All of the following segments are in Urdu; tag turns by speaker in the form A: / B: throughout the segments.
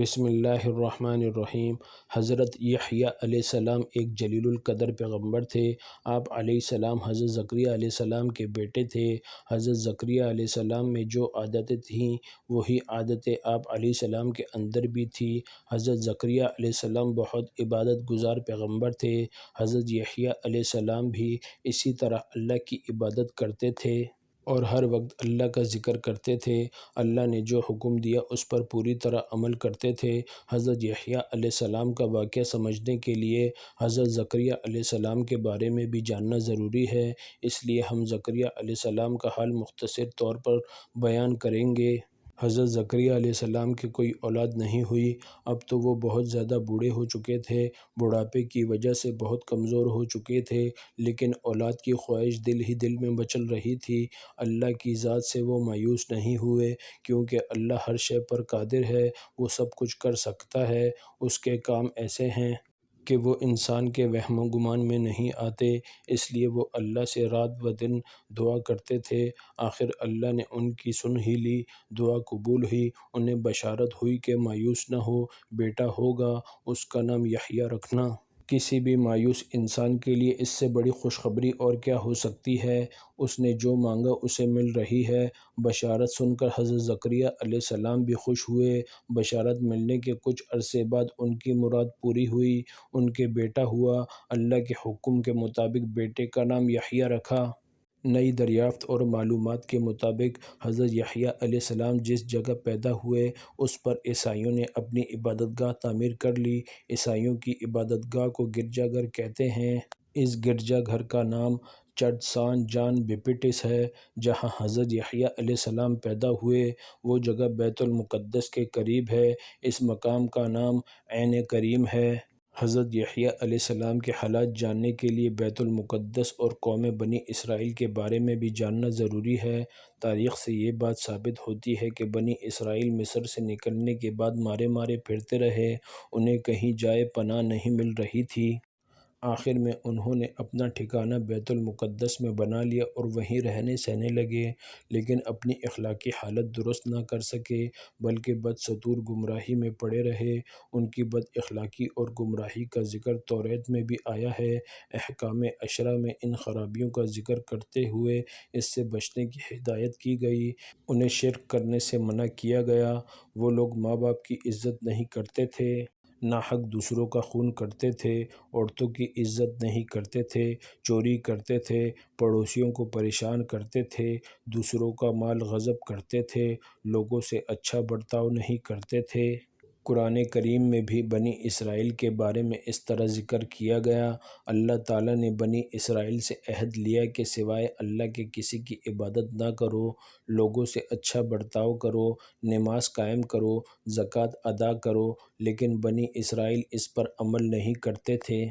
A: بسم اللہ الرحمن الرحیم۔ حضرت یحییٰ علیہ السلام ایک جلیل القدر پیغمبر تھے۔ آپ علیہ السلام حضرت زکریا علیہ السلام کے بیٹے تھے۔ حضرت زکریا علیہ السلام میں جو عادتیں تھیں وہی عادتیں آپ علیہ السلام کے اندر بھی تھی۔ حضرت زکریا علیہ السلام بہت عبادت گزار پیغمبر تھے۔ حضرت یحییٰ علیہ السلام بھی اسی طرح اللہ کی عبادت کرتے تھے اور ہر وقت اللہ کا ذکر کرتے تھے۔ اللہ نے جو حکم دیا اس پر پوری طرح عمل کرتے تھے۔ حضرت یحییٰ علیہ السلام کا واقعہ سمجھنے کے لیے حضرت زکریا علیہ السلام کے بارے میں بھی جاننا ضروری ہے، اس لیے ہم زکریا علیہ السلام کا حال مختصر طور پر بیان کریں گے۔ حضرت زکریا علیہ السلام کی کوئی اولاد نہیں ہوئی۔ اب تو وہ بہت زیادہ بوڑھے ہو چکے تھے، بڑھاپے کی وجہ سے بہت کمزور ہو چکے تھے، لیکن اولاد کی خواہش دل ہی دل میں مچل رہی تھی۔ اللہ کی ذات سے وہ مایوس نہیں ہوئے، کیونکہ اللہ ہر شے پر قادر ہے، وہ سب کچھ کر سکتا ہے۔ اس کے کام ایسے ہیں کہ وہ انسان کے وہم و گمان میں نہیں آتے، اس لیے وہ اللہ سے رات و دن دعا کرتے تھے۔ آخر اللہ نے ان کی سن ہی لی، دعا قبول ہوئی، انہیں بشارت ہوئی کہ مایوس نہ ہو، بیٹا ہوگا، اس کا نام یحییٰ رکھنا۔ کسی بھی مایوس انسان کے لیے اس سے بڑی خوشخبری اور کیا ہو سکتی ہے؟ اس نے جو مانگا اسے مل رہی ہے۔ بشارت سن کر حضرت زکریا علیہ السلام بھی خوش ہوئے۔ بشارت ملنے کے کچھ عرصے بعد ان کی مراد پوری ہوئی، ان کے بیٹا ہوا۔ اللہ کے حکم کے مطابق بیٹے کا نام یحییٰ رکھا۔ نئی دریافت اور معلومات کے مطابق حضرت یحییٰ علیہ السلام جس جگہ پیدا ہوئے اس پر عیسائیوں نے اپنی عبادت گاہ تعمیر کر لی۔ عیسائیوں کی عبادت گاہ کو گرجا گھر کہتے ہیں۔ اس گرجا گھر کا نام چرچ سان جان بیپٹس ہے، جہاں حضرت یحییٰ علیہ السلام پیدا ہوئے۔ وہ جگہ بیت المقدس کے قریب ہے۔ اس مقام کا نام عین کریم ہے۔ حضرت یحییٰ علیہ السلام کے حالات جاننے کے لیے بیت المقدس اور قوم بنی اسرائیل کے بارے میں بھی جاننا ضروری ہے۔ تاریخ سے یہ بات ثابت ہوتی ہے کہ بنی اسرائیل مصر سے نکلنے کے بعد مارے مارے پھرتے رہے، انہیں کہیں جائے پناہ نہیں مل رہی تھی۔ آخر میں انہوں نے اپنا ٹھکانہ بیت المقدس میں بنا لیا اور وہیں رہنے سہنے لگے، لیکن اپنی اخلاقی حالت درست نہ کر سکے، بلکہ بدستور گمراہی میں پڑے رہے۔ ان کی بد اخلاقی اور گمراہی کا ذکر توریت میں بھی آیا ہے۔ احکام عشرہ میں ان خرابیوں کا ذکر کرتے ہوئے اس سے بچنے کی ہدایت کی گئی۔ انہیں شرک کرنے سے منع کیا گیا۔ وہ لوگ ماں باپ کی عزت نہیں کرتے تھے، ناحق دوسروں کا خون کرتے تھے، عورتوں کی عزت نہیں کرتے تھے، چوری کرتے تھے، پڑوسیوں کو پریشان کرتے تھے، دوسروں کا مال غصب کرتے تھے، لوگوں سے اچھا برتاؤ نہیں کرتے تھے۔ قرآن کریم میں بھی بنی اسرائیل کے بارے میں اس طرح ذکر کیا گیا۔ اللہ تعالیٰ نے بنی اسرائیل سے عہد لیا کہ سوائے اللہ کے کسی کی عبادت نہ کرو، لوگوں سے اچھا برتاؤ کرو، نماز قائم کرو، زکوٰۃ ادا کرو، لیکن بنی اسرائیل اس پر عمل نہیں کرتے تھے۔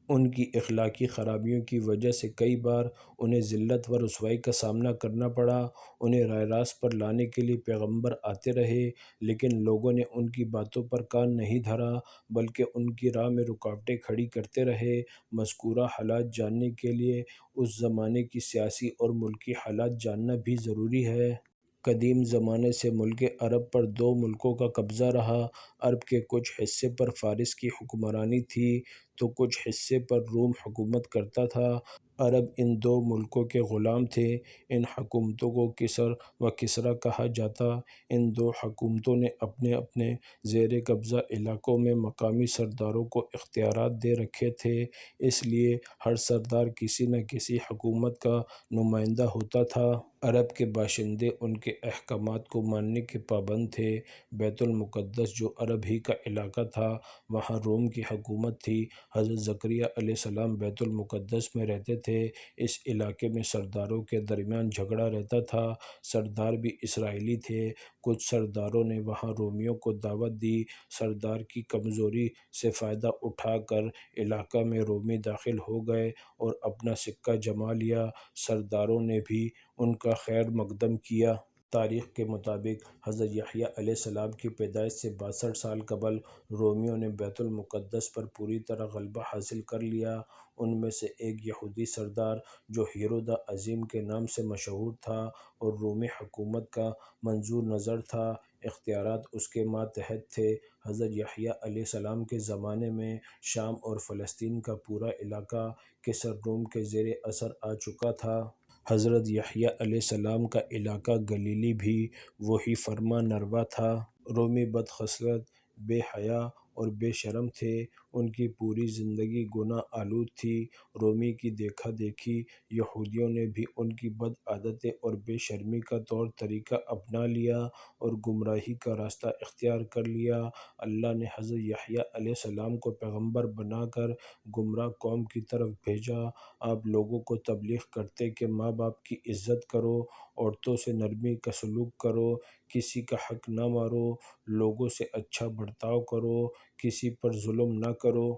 A: ان کی اخلاقی خرابیوں کی وجہ سے کئی بار انہیں ذلت و رسوائی کا سامنا کرنا پڑا۔ انہیں راہ راست پر لانے کے لیے پیغمبر آتے رہے، لیکن لوگوں نے ان کی باتوں پر کان نہیں دھرا، بلکہ ان کی راہ میں رکاوٹیں کھڑی کرتے رہے۔ مذکورہ حالات جاننے کے لیے اس زمانے کی سیاسی اور ملکی حالات جاننا بھی ضروری ہے۔ قدیم زمانے سے ملک عرب پر دو ملکوں کا قبضہ رہا۔ عرب کے کچھ حصے پر فارس کی حکمرانی تھی تو کچھ حصے پر روم حکومت کرتا تھا۔ عرب ان دو ملکوں کے غلام تھے۔ ان حکومتوں کو کسر و کسریٰ کہا جاتا۔ ان دو حکومتوں نے اپنے اپنے زیر قبضہ علاقوں میں مقامی سرداروں کو اختیارات دے رکھے تھے، اس لیے ہر سردار کسی نہ کسی حکومت کا نمائندہ ہوتا تھا۔ عرب کے باشندے ان کے احکامات کو ماننے کے پابند تھے۔ بیت المقدس جو عرب ہی کا علاقہ تھا، وہاں روم کی حکومت تھی۔ حضرت زکریا علیہ السلام بیت المقدس میں رہتے تھے۔ اس علاقے میں سرداروں کے درمیان جھگڑا رہتا تھا۔ سردار بھی اسرائیلی تھے۔ کچھ سرداروں نے وہاں رومیوں کو دعوت دی۔ سردار کی کمزوری سے فائدہ اٹھا کر علاقہ میں رومی داخل ہو گئے اور اپنا سکہ جما لیا۔ سرداروں نے بھی ان کا خیر مقدم کیا۔ تاریخ کے مطابق حضرت یحییٰ علیہ السلام کی پیدائش سے 62 سال قبل رومیوں نے بیت المقدس پر پوری طرح غلبہ حاصل کر لیا۔ ان میں سے ایک یہودی سردار جو ہیرودہ عظیم کے نام سے مشہور تھا اور رومی حکومت کا منظور نظر تھا، اختیارات اس کے ماتحت تھے۔ حضرت یحییٰ علیہ السلام کے زمانے میں شام اور فلسطین کا پورا علاقہ کیسر روم کے زیر اثر آ چکا تھا۔ حضرت یحییٰ علیہ السلام کا علاقہ گلیلی بھی وہی فرما نروا تھا۔ رومی بد خصلت، بے حیا اور بے شرم تھے۔ ان کی پوری زندگی گناہ آلود تھی۔ رومی کی دیکھا دیکھی یہودیوں نے بھی ان کی بد عادتیں اور بے شرمی کا طور طریقہ اپنا لیا اور گمراہی کا راستہ اختیار کر لیا۔ اللہ نے حضرت یحییٰ علیہ السلام کو پیغمبر بنا کر گمراہ قوم کی طرف بھیجا۔ آپ لوگوں کو تبلیغ کرتے کہ ماں باپ کی عزت کرو، عورتوں سے نرمی کا سلوک کرو، کسی کا حق نہ مارو، لوگوں سے اچھا برتاؤ کرو، کسی پر ظلم نہ کرو۔